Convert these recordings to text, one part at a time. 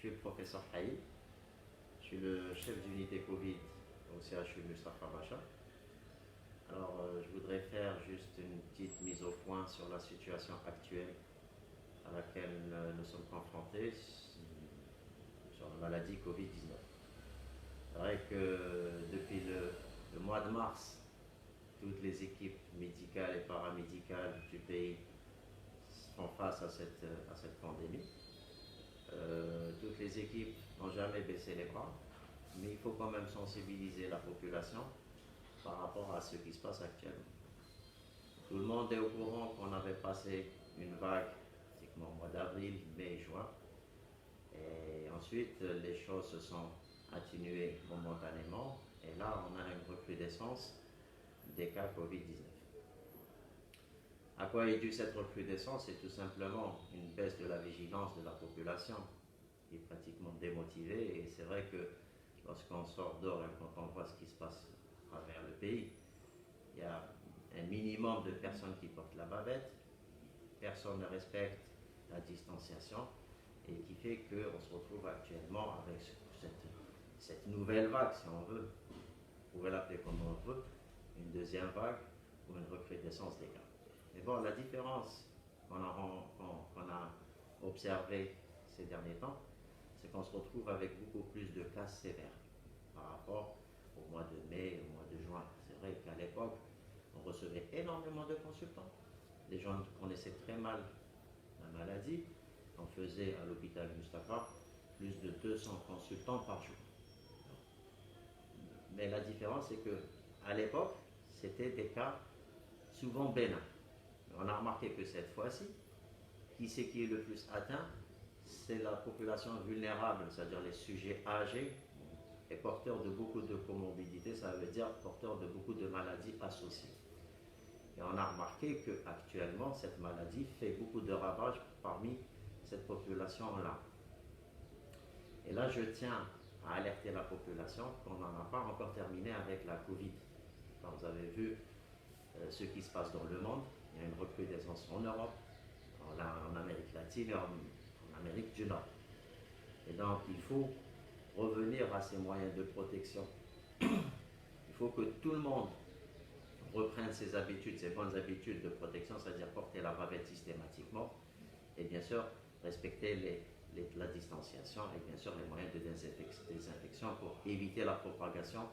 suis le professeur Haït, je suis le chef d'unité Covid au CHU Mustapha Bacha. Alors, je voudrais faire juste une petite mise au point sur la situation actuelle à laquelle nous sommes confrontés sur la maladie Covid-19. C'est vrai que depuis le mois de mars, toutes les équipes médicales et paramédicales du pays font face à cette pandémie. Toutes les équipes n'ont jamais baissé les bras, mais il faut quand même sensibiliser la population par rapport à ce qui se passe actuellement. Tout le monde est au courant qu'on avait passé une vague, pratiquement au mois d'avril, mai, juin, et ensuite les choses se sont atténuées momentanément, et là on a une recrudescence des cas Covid-19. À quoi est due cette recrudescence? C'est tout simplement une baisse de la vigilance de la population qui est pratiquement démotivée. Et c'est vrai que lorsqu'on sort dehors et quand on voit ce qui se passe à travers le pays, il y a un minimum de personnes qui portent la bavette, personne ne respecte la distanciation et qui fait qu'on se retrouve actuellement avec cette nouvelle vague, si on veut, vous pouvez l'appeler comme on veut, une deuxième vague ou une recrudescence des cas. Mais bon, la différence qu'on a observée ces derniers temps, c'est qu'on se retrouve avec beaucoup plus de cas sévères par rapport au mois de mai et au mois de juin. C'est vrai qu'à l'époque, on recevait énormément de consultants. Les gens connaissaient très mal la maladie. On faisait à l'hôpital Mustapha plus de 200 consultants par jour. Mais la différence, c'est que à l'époque, c'était des cas souvent bénins. On a remarqué que cette fois-ci, qui c'est qui est le plus atteint? C'est la population vulnérable, c'est-à-dire les sujets âgés et porteurs de beaucoup de comorbidités, ça veut dire porteurs de beaucoup de maladies associées. Et on a remarqué qu'actuellement, cette maladie fait beaucoup de ravages parmi cette population-là. Et là, je tiens à alerter la population qu'on n'en a pas encore terminé avec la Covid. Quand vous avez vu ce qui se passe dans le monde, il y a une recrudescence en Europe, en Amérique latine et en Amérique du Nord. Et donc, il faut revenir à ces moyens de protection. Il faut que tout le monde reprenne ses habitudes, ses bonnes habitudes de protection, c'est-à-dire porter la bavette systématiquement et bien sûr respecter la distanciation et bien sûr les moyens de désinfection pour éviter la propagation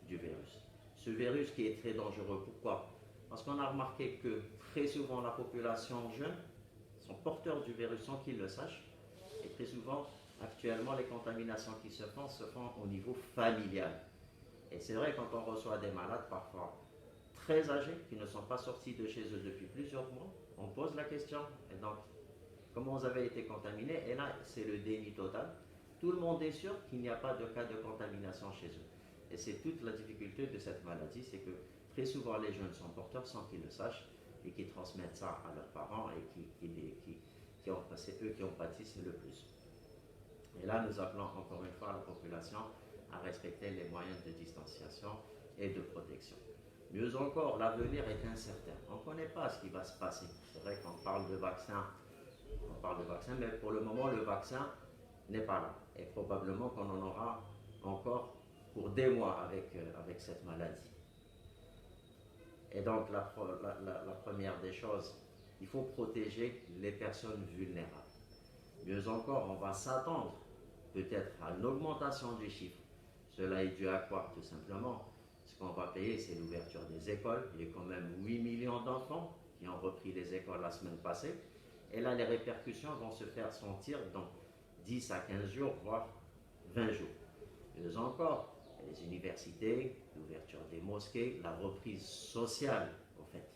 du virus. Ce virus qui est très dangereux, pourquoi? Parce qu'on a remarqué que très souvent la population jeune sont porteurs du virus sans qu'ils le sachent. Et très souvent, actuellement, les contaminations qui se font au niveau familial. Et c'est vrai, quand on reçoit des malades parfois très âgés qui ne sont pas sortis de chez eux depuis plusieurs mois, on pose la question. Et donc, comment vous avez été contaminé? Et là, c'est le déni total. Tout le monde est sûr qu'il n'y a pas de cas de contamination chez eux. Et c'est toute la difficulté de cette maladie, c'est que très souvent les jeunes sont porteurs sans qu'ils le sachent et qui transmettent ça à leurs parents et c'est eux qui en pâtissent le plus. Et là, nous appelons encore une fois la population à respecter les moyens de distanciation et de protection. Mieux encore, l'avenir est incertain. On ne connaît pas ce qui va se passer. C'est vrai qu'on parle de vaccin, mais pour le moment, le vaccin n'est pas là. Et probablement qu'on en aura encore pour des mois avec cette maladie. Et donc, la première des choses, il faut protéger les personnes vulnérables. Mieux encore, on va s'attendre peut-être à une augmentation du chiffre. Cela est dû à quoi? Tout simplement, ce qu'on va payer, c'est l'ouverture des écoles. Il y a quand même 8 millions d'enfants qui ont repris les écoles la semaine passée. Et là, les répercussions vont se faire sentir dans 10 à 15 jours, voire 20 jours. Mieux encore, les universités, l'ouverture des mosquées, la reprise sociale, au fait.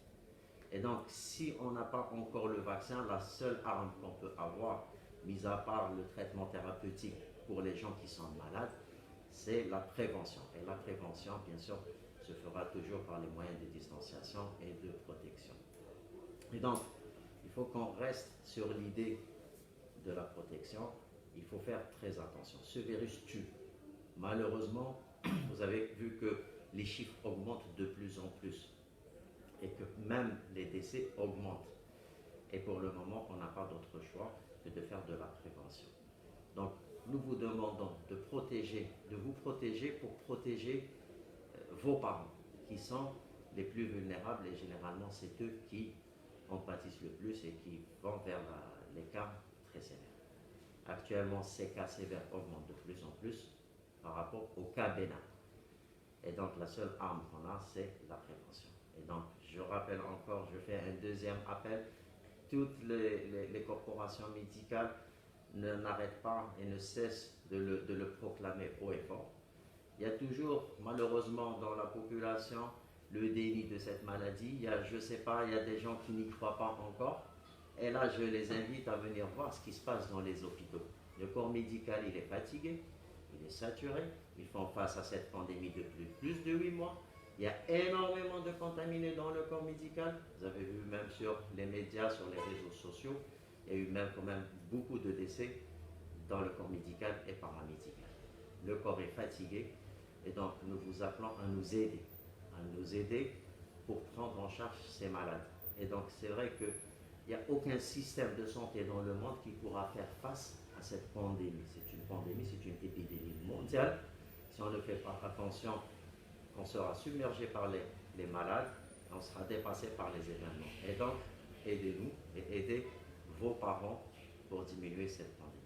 Et donc, si on n'a pas encore le vaccin, la seule arme qu'on peut avoir, mis à part le traitement thérapeutique pour les gens qui sont malades, c'est la prévention. Et la prévention, bien sûr, se fera toujours par les moyens de distanciation et de protection. Et donc, il faut qu'on reste sur l'idée de la protection. Il faut faire très attention. Ce virus tue. Malheureusement, vous avez vu que les chiffres augmentent de plus en plus et que même les décès augmentent. Et pour le moment, on n'a pas d'autre choix que de faire de la prévention. Donc, nous vous demandons de vous protéger pour protéger vos parents, qui sont les plus vulnérables et généralement c'est eux qui en pâtissent le plus et qui vont vers les cas très sévères. Actuellement, ces cas sévères augmentent de plus en plus par rapport aux cas bénins. Et donc, la seule arme qu'on a, c'est la prévention. Et donc, je rappelle encore, je fais un deuxième appel. Toutes les corporations médicales n'arrêtent pas et ne cessent de le proclamer haut et fort. Il y a toujours, malheureusement, dans la population, le déni de cette maladie. Il y a, je ne sais pas, il y a des gens qui n'y croient pas encore. Et là, je les invite à venir voir ce qui se passe dans les hôpitaux. Le corps médical, il est fatigué, il est saturé, ils font face à cette pandémie depuis plus de 8 mois. Il y a énormément de contaminés dans le corps médical. Vous avez vu même sur les médias, sur les réseaux sociaux, il y a eu même quand même beaucoup de décès dans le corps médical et paramédical. Le corps est fatigué et donc nous vous appelons à nous aider pour prendre en charge ces malades. Et donc c'est vrai qu'il n'y a aucun système de santé dans le monde qui pourra faire face à cette pandémie. C'est une pandémie, c'est une épidémie mondiale. Si on ne fait pas attention, on sera submergé par les malades, on sera dépassé par les événements. Et donc, aidez-nous et aidez vos parents pour diminuer cette pandémie.